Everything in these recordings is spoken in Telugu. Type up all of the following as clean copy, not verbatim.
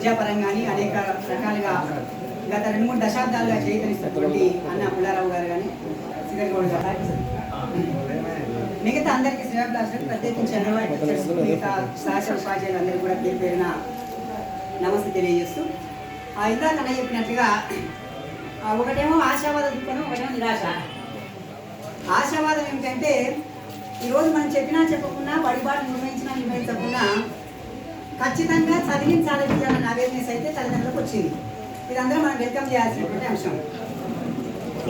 విద్యాపరంగాని అనేక రకాలుగా గత 2-3 దశాబ్దాలుగా చేతనిస్తున్నటువంటి అన్న పుల్లారావు గారు కానీ శ్రీగౌడ్ గారు మిగతా అందరికీ శ్రీరాబ్లాస్లకు ప్రత్యేకించి మిగతా సహచర ఉపాధ్యాయులు అందరికీ కూడా పేరు పేరున నమస్తే తెలియజేస్తూ ఇందాక అన్న చెప్పినట్టుగా ఒకటేమో ఆశావాద దృక్పథం, ఒకటేమో నిరాశ. ఆశావాదం ఏమిటంటే ఈరోజు మనం చెప్పినా చెప్పకుండా బడిబాటు నిర్వహించకుండా ఖచ్చితంగా చదివించాలి విద్యాలన్న అవేర్నెస్ అయితే తల్లిదండ్రులకు వచ్చింది. ఇదందరూ మనం వెల్కమ్ చేయాల్సినటువంటి అంశం.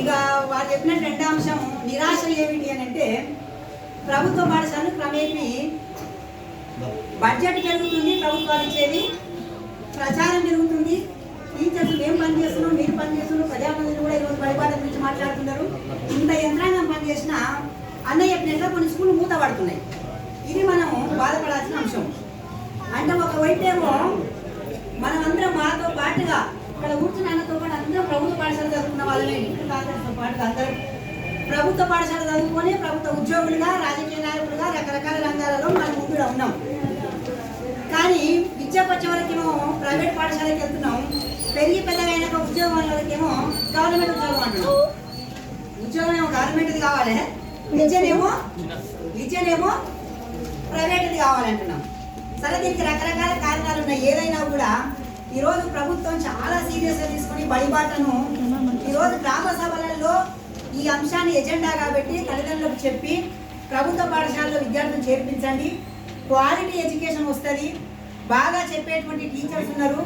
ఇక వాళ్ళు చెప్పినట్టు రెండో అంశం నిరాశ ఏమిటి అని అంటే ప్రభుత్వ పాఠశాలలు క్రమేపీ బడ్జెట్ పెరుగుతుంది, ప్రభుత్వాలు ఇచ్చేది ప్రచారం పెరుగుతుంది, టీచర్స్ మేము పనిచేస్తున్నాం, మీరు పనిచేస్తున్నాం, ప్రజాప్రతినిధులు కూడా ఈరోజు బడిబాట గురించి మాట్లాడుతున్నారు. ఇంత యంత్రాంగం పనిచేసిన అన్నయ్య చెప్పినట్లుగా కొన్ని స్కూళ్ళు మూతపడుతున్నాయి. ఇది మనం బాధపడాల్సిన అంశం. అంటే ఒకవైపు ఏమో మనమందరం మాతో పాటుగా ఇక్కడ కూర్చున్న అన్నతో పాటు అందరం ప్రభుత్వ పాఠశాల చదువుకున్న వాళ్ళమే, కాంగ్రెస్తో పాటు అందరూ ప్రభుత్వ పాఠశాల చదువుకొని ప్రభుత్వ ఉద్యోగులుగా, రాజకీయ నాయకులుగా రకరకాల రంగాలలో మనం ముందుగా ఉన్నాం. కానీ విద్యకు వచ్చే వరకేమో ప్రైవేట్ పాఠశాలకి వెళ్తున్నాం, పెరిగి పెద్దగైనాక ఉద్యోగం వాళ్ళకేమో గవర్నమెంట్ ఉద్యోగం అంటున్నాం. ఉద్యోగం ఏమో గవర్నమెంట్ది కావాలి, విద్యనేమో ప్రైవేట్ది కావాలంటున్నాం. సరే, దీనికి రకరకాల కారణాలు ఉన్నాయి. ఏదైనా కూడా ఈరోజు ప్రభుత్వం చాలా సీరియస్గా తీసుకుని బడిబాటను ఈరోజు గ్రామ సభలలో ఈ అంశాన్ని ఎజెండాగా పెట్టి తల్లిదండ్రులకు చెప్పి ప్రభుత్వ పాఠశాలలో విద్యార్థులను చేర్పించండి, క్వాలిటీ ఎడ్యుకేషన్ వస్తుంది, బాగా చెప్పేటువంటి టీచర్స్ ఉన్నారు,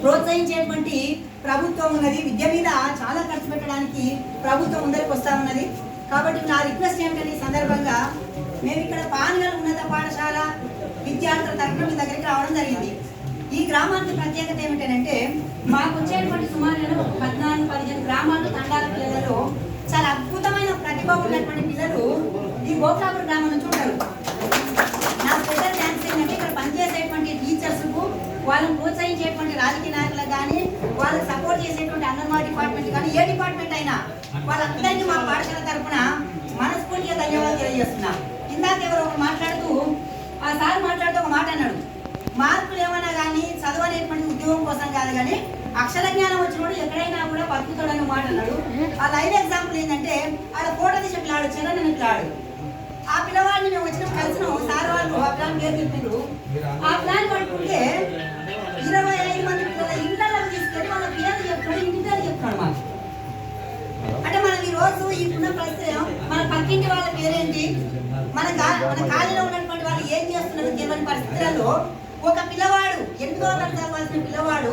ప్రోత్సహించేటువంటి ప్రభుత్వం ఉన్నది, విద్య మీద చాలా ఖర్చు పెట్టడానికి ప్రభుత్వం ముందరికి వస్తూ ఉన్నది. కాబట్టి నా రిక్వెస్ట్ ఏమిటంటే ఈ సందర్భంగా మేము ఇక్కడ పాన్గల్ ఉన్నత పాఠశాల విద్యార్థుల తరఫున మీ దగ్గరికి రావడం జరిగింది. ఈ గ్రామానికి ప్రత్యేకత ఏమిటంటే మాకు వచ్చేటువంటి సుమారు 14-15 గ్రామాలు తండాల పిల్లలలో చాలా అద్భుతమైన ప్రతిభ ఉన్నటువంటి పిల్లలు ఈ గోకాపూర్ గ్రామం నుంచి ఉంటారు. నా స్పెషల్ థ్యాంక్స్ ఏంటంటే ఇక్కడ పనిచేసేటువంటి టీచర్స్కు, వాళ్ళని ప్రోత్సహించేటువంటి రాజకీయ నాయకులకు కానీ, వాళ్ళకి సపోర్ట్ చేసేటువంటి అంగన్వాడీ డిపార్ట్మెంట్ కానీ, ఏ డిపార్ట్మెంట్ అయినా వాళ్ళందరికీ మా పాఠశాల తరఫున మనస్ఫూర్తిగా ధన్యవాదాలు తెలియజేస్తున్నాం. ఇందాక ఎవరో మాట్లాడుతూ ఆ సార్ మాట్లాడుతూ ఒక మాట అన్నాడు, మార్కులు ఏమైనా కానీ చదువు అనేటువంటి ఉద్యోగం కోసం కాదు కానీ అక్షర జ్ఞానం వచ్చినప్పుడు ఎక్కడైనా కూడా బతుకుతాడని మాట అన్నాడు. ఆ లైవ్ ఎగ్జాంపుల్ ఏంటంటే ఆడ ఫోటో తీసి పిల్లాడు, చరణ్ అని పిల్లాడు. ఆ పిల్లవాడిని మేము వచ్చినప్పుడు కలిసినాం, సార్ వాళ్ళు ఆ ప్లాన్ పేరు చెప్పిండ్రు. ఆ ప్లాన్ పట్టుకుంటే 25 మంది పిల్లల ఇంటర్లకు తీసుకెళ్ళి వాళ్ళ పేరు చెప్తున్నాడు, ఇంటి పేరు చెప్తున్నాడు మాకు. అంటే మనం ఈ రోజు ఇప్పుడున్న పరిస్థితి, మన పక్కింటి వాళ్ళ పేరేంటి, మన కాలంలో ఉన్నటువంటి వాళ్ళు ఏం చేస్తున్నారు తెలియని పరిస్థితులలో ఒక పిల్లవాడు 8వ తరగతి చదవాల్సిన పిల్లవాడు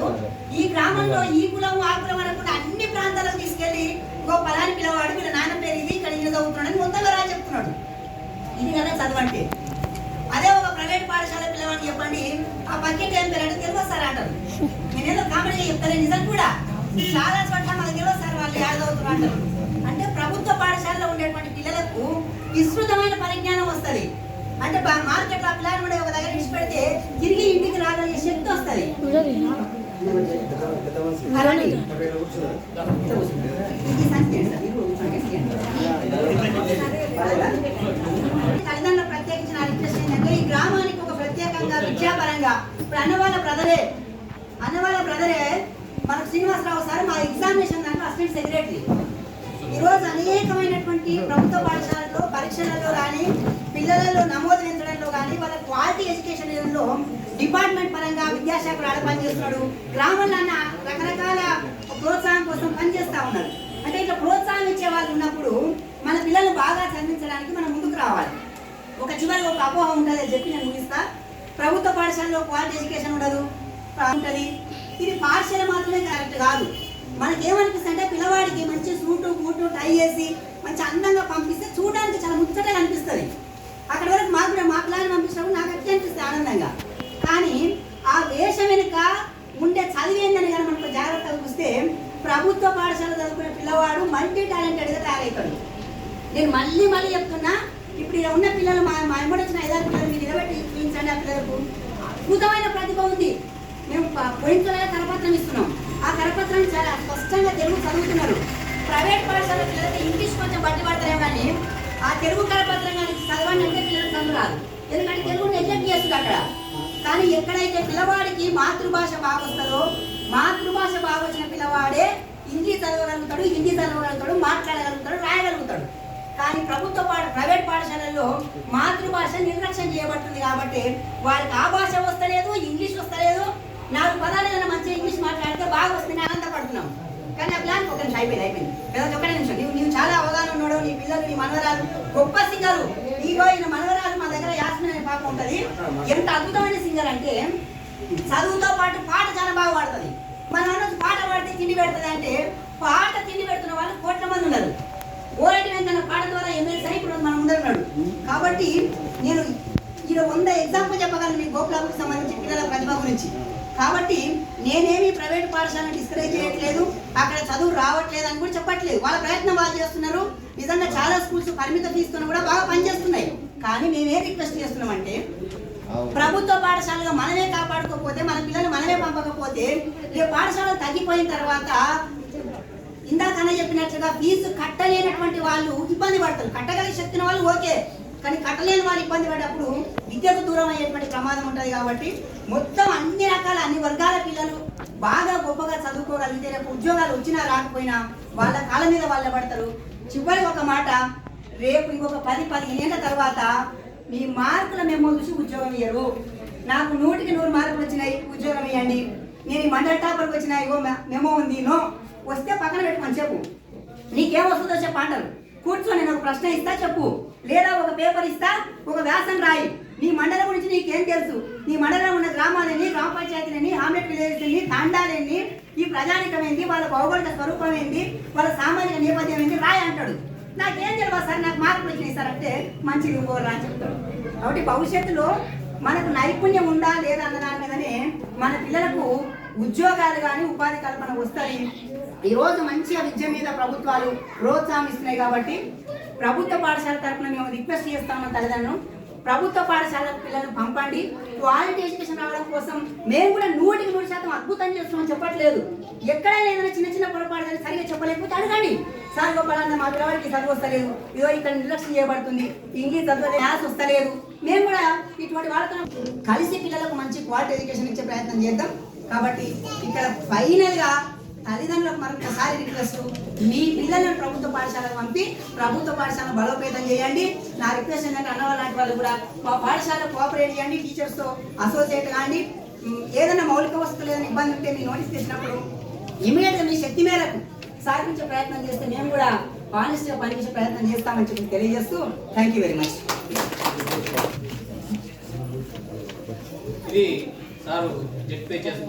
ఈ గ్రామంలో ఈ కులం ఆ కులం అనకుండా అన్ని ప్రాంతాలకు తీసుకెళ్లి ఇంకో పలాని పిల్లవాడు వీళ్ళ నాన్న పేరు ఇది, ఇక్కడ ఈయన చదువుతున్నాడని మొత్తంగా రా చెప్తున్నాడు. ఇది కదా చదవంటే. అదే ఒక ప్రైవేట్ పాఠశాల పిల్లవాడిని చెప్పండి, ఆ పక్కింటి ఏం పేరు అంటే తెలుగు సార్ అంటారు. నేనేదో కామెడీగా చెప్తాను, నిజం కూడా చాలా చోట్ల మనకు తెలుగు సార్ వాళ్ళు యాడ్ చదువుతున్నారు అంటారు. అంటే ప్రభుత్వ పాఠశాలలో ఉండేటువంటి పిల్లలకు విస్తృతమైన పరిజ్ఞానం వస్తుంది. అంటే మార్కెట్లో ఆ పిల్లలు కూడా ఒక దగ్గర ఇచ్చి పెడితే తిరిగి ఇంటికి రాగలిగే శక్తి వస్తుంది. తల్లిదండ్రులు ప్రత్యేకించిన రిక్వెస్ట్ ఏంటంటే ఈ గ్రామానికి ఒక ప్రత్యేకంగా విద్యాపరంగా ఇప్పుడు అన్నవాళ్ళ బ్రదరే మనకు శ్రీనివాసరావు సార్ మా ఎగ్జామినేషన్ దాంట్లో అసిస్టెంట్ సెక్రటరీ. ఈరోజు అనేకమైనటువంటి ప్రభుత్వ పాఠశాలలో పరీక్షలలో కానీ పిల్లలలో నమోదు పెంచడంలో కానీ వాళ్ళ క్వాలిటీ ఎడ్యుకేషన్లో డిపార్ట్మెంట్ పరంగా విద్యాశాఖలు ఆడ పనిచేస్తున్నాడు. గ్రామంలో రకరకాల ప్రోత్సాహం కోసం పనిచేస్తూ ఉన్నారు. అంటే ఇట్లా ప్రోత్సాహం ఇచ్చే వాళ్ళు ఉన్నప్పుడు మన పిల్లలు బాగా చదివించడానికి మనం ముందుకు రావాలి. ఒక చివరికి ఒక అపోహ ఉంటుంది అని చెప్పి నేను ముగిస్తా. ప్రభుత్వ పాఠశాలలో క్వాలిటీ ఎడ్యుకేషన్ ఉండదు ఉంటుంది. ఇది పాఠశాల మాత్రమే కరెక్ట్ కాదు. మనకేమనిపిస్తుంది అంటే పిల్లవాడికి మంచి సూటు బూటు టై వేసి మంచి అందంగా పంపిస్తే చూడడానికి చాలా ముచ్చటగా అనిపిస్తుంది. అక్కడ వరకు మాకు కూడా మా పిల్లల్ని పంపించినప్పుడు నాకు అట్లా అనిపిస్తుంది ఆనందంగా. కానీ ఆ వేషం వెనుక ఉండే చదివేందని కానీ మనకు జాగ్రత్తగా చూస్తే ప్రభుత్వ పాఠశాల చదువుకునే పిల్లవాడు మల్టీ టాలెంటెడ్గా తయారవుతాడు. నేను మళ్ళీ చెప్తున్నా, ఇప్పుడు ఇలా ఉన్న పిల్లలు మా ఎమ్మడి వచ్చిన 5-6 పిల్లలు మీరు నిలబెట్టి చూపించండి. ఆ పిల్లలకు అద్భుతమైన ప్రతిభ ఉంది. మేము పోయినసారిగా కరపత్రం ఇస్తున్నాం. ఆ కరపత్రాన్ని చాలా స్పష్టంగా తెలుగు చదువుతున్నారు. ప్రైవేట్ పాఠశాల పిల్లలకి ఇంగ్లీష్ కొంచెం బట్టి పడతారే కానీ ఆ తెలుగు కరపత్రం కానీ చదవండి అంటే పిల్లలకు చదువు రాదు. ఎందుకంటే తెలుగు నెగ్లెక్ట్ చేస్తుంది. అక్కడ కానీ ఎక్కడైతే పిల్లవాడికి మాతృభాష బాగా వస్తుందో, మాతృభాష బాగా వచ్చిన పిల్లవాడే ఇంగ్లీష్ చదవగలుగుతాడు, హిందీ చదవగలుగుతాడు, మాట్లాడగలుగుతాడు, రాయగలుగుతాడు. కానీ ప్రైవేట్ పాఠశాలల్లో మాతృభాష నిర్లక్ష్యం చేయబడుతుంది కాబట్టి వారికి ఆ భాష వస్తలేదు, ఇంగ్లీష్ వస్తలేదు. 4 పదాలు ఏదైనా మంచిగా ఇంగ్లీష్ మాట్లాడితే బాగా వస్తుంది, ఆనందపడుతున్నాం. కానీ ఆ ప్లాన్ ఒక నిమిషం అయిపోయింది. ఒకటే నిమిషం, నీవు చాలా అవగాహన ఉన్నాడు, నీ పిల్లలు, నీ మనవరాలు గొప్ప సింగరు. ఈగో ఈయన మనవరాలు మా దగ్గర యాస్మిన్ అనే పాప ఉంటుంది. ఎంత అద్భుతమైన సింగర్ అంటే చదువుతో పాటు పాట చాలా బాగా పాడుతుంది. మన రోజు పాట పాడితే తిండి పెడుతుంది అంటే, పాట తిండి పెడుతున్న వాళ్ళు కోట్ల మంది ఉన్నారు. ఓరటి వెంకన్న పాట ద్వారా ఎమ్మెల్యే సై ఇప్పుడు మన ముందర ఉన్నాడు. కాబట్టి నేను ఈరోజు 100 ఎగ్జాంపుల్ చెప్పగలను మీ గోకులాకు సంబంధించి పిల్లల ప్రతిభ గురించి. కాబట్టి నేనేమి ప్రైవేట్ పాఠశాలను డిస్కరేజ్ చేయట్లేదు, అక్కడ చదువు రావట్లేదు అని కూడా చెప్పట్లేదు. వాళ్ళ ప్రయత్నం వాళ్ళు చేస్తున్నారు. నిజంగా చాలా స్కూల్స్ పరిమిత ఫీజుతో కూడా బాగా పనిచేస్తున్నాయి. కానీ మేమేం రిక్వెస్ట్ చేస్తున్నామంటే, ప్రభుత్వ పాఠశాలగా మనమే కాపాడుకోకపోతే, మన పిల్లలు మనమే పంపకపోతే, ఈ పాఠశాలలు తగ్గిపోయిన తర్వాత ఇందాకన్నా చెప్పినట్లుగా ఫీజు కట్టలేనటువంటి వాళ్ళు ఇబ్బంది పడతారు. కట్టగలిగే శక్తిన వాళ్ళు ఓకే, కానీ కట్టలేని వాళ్ళు ఇబ్బంది పడ్డప్పుడు విద్యకు దూరం అయ్యేటువంటి ప్రమాదం ఉంటుంది. కాబట్టి మొత్తం అన్ని రకాల అన్ని వర్గాల పిల్లలు బాగా గొప్పగా చదువుకోగలిగితే రేపు ఉద్యోగాలు వచ్చినా రాకపోయినా వాళ్ళ కాళ్ళ మీద వాళ్ళ పడతారు. చివరి ఒక మాట, రేపు ఇంకొక 10-15 ఏళ్ళ తర్వాత మీ మార్కుల మెమో చూసి ఉద్యోగం ఇయ్యరు. నాకు 100కి 100 మార్కులు వచ్చినాయి, ఉద్యోగం ఇవ్వండి. నేను ఈ మండల టాపర్కి వచ్చినాయి, మెమో ఉంది, నో వస్తే పక్కన పెట్టుకొని చెప్పు, నీకేం వస్తుందో చెప్పు అంటారు. కూర్చొని నేను ఒక ప్రశ్న ఇస్తా చెప్పు, లేదా ఒక పేపర్ ఇస్తా, ఒక వ్యాసం రాయి. నీ మండలం గురించి నీకేం తెలుసు, నీ మండలంలో ఉన్న గ్రామాలని, గ్రామ పంచాయతీలని, హామ్లెట్ విలేజ్ని, తాండాలని, ఈ ప్రజానికం ఏంటి, వాళ్ళ భౌగోళిక స్వరూపం ఏంటి, వాళ్ళ సామాజిక నేపథ్యం ఏంటి రాయి అంటాడు. నాకేం తెలియదు సార్, నాకు మార్కులు వచ్చినాయి సార్ అంటే మంచిగా ఇంకోరా అని చెప్తాడు. కాబట్టి భవిష్యత్తులో మనకు నైపుణ్యం ఉందా లేదా అన్న దాని మీదనే మన పిల్లలకు ఉద్యోగాలు కానీ ఉపాధి కల్పన వస్తాయి. ఈరోజు మంచిగా విద్య మీద ప్రభుత్వాలు ప్రోత్సాహిస్తున్నాయి. కాబట్టి ప్రభుత్వ పాఠశాల తరఫున మేము రిక్వెస్ట్ చేస్తామన్న తల్లిదండ్రులు, ప్రభుత్వ పాఠశాల పిల్లలను పంపండి. క్వాలిటీ ఎడ్యుకేషన్ రావడం కోసం మేము కూడా 100% అద్భుతం చేస్తున్నామని చెప్పట్లేదు. ఎక్కడైనా ఏదైనా చిన్న చిన్న పొరపాటు సరిగా చెప్పలేకపోతే అడగండి. సార్ గోపాలన్న మా పిల్లవాడికి చదువు వస్తలేదు, ఇదో ఇక్కడ నిర్లక్ష్యం చేయబడుతుంది, ఇంగ్లీష్ చదవలేదు, మ్యాథ్స్ వస్తలేదు. మేము కూడా ఇటువంటి వాళ్ళతో కలిసి పిల్లలకు మంచి క్వాలిటీ ఎడ్యుకేషన్ ఇచ్చే ప్రయత్నం చేద్దాం. కాబట్టి ఇక్కడ ఫైనల్గా తల్లిదండ్రులకు మరొకసారి రిక్వెస్ట్, మీ పిల్లలను ప్రభుత్వ పాఠశాలకు పంపి ప్రభుత్వ పాఠశాలను బలోపేతం చేయండి. నా రిక్వెస్ట్ ఏంటంటే అన్నవాళ్ళ లాంటి వాళ్ళు కూడా మా పాఠశాలలో కోఆపరేట్ చేయండి, టీచర్స్తో అసోసియేట్ కాండి. ఏదైనా మౌలిక వసతులు ఏదైనా ఇబ్బంది ఉంటే మీ నోటీస్ చేసినప్పుడు ఇమీడియట్గా మీ శక్తి మేరకు సాధించే ప్రయత్నం చేస్తే మేము కూడా ఆనెస్ట్గా పనిచేసే ప్రయత్నం చేస్తామని చెప్పి తెలియజేస్తూ థ్యాంక్ యూ వెరీ మచ్. ఇది సారు జెడ్ పేజెస్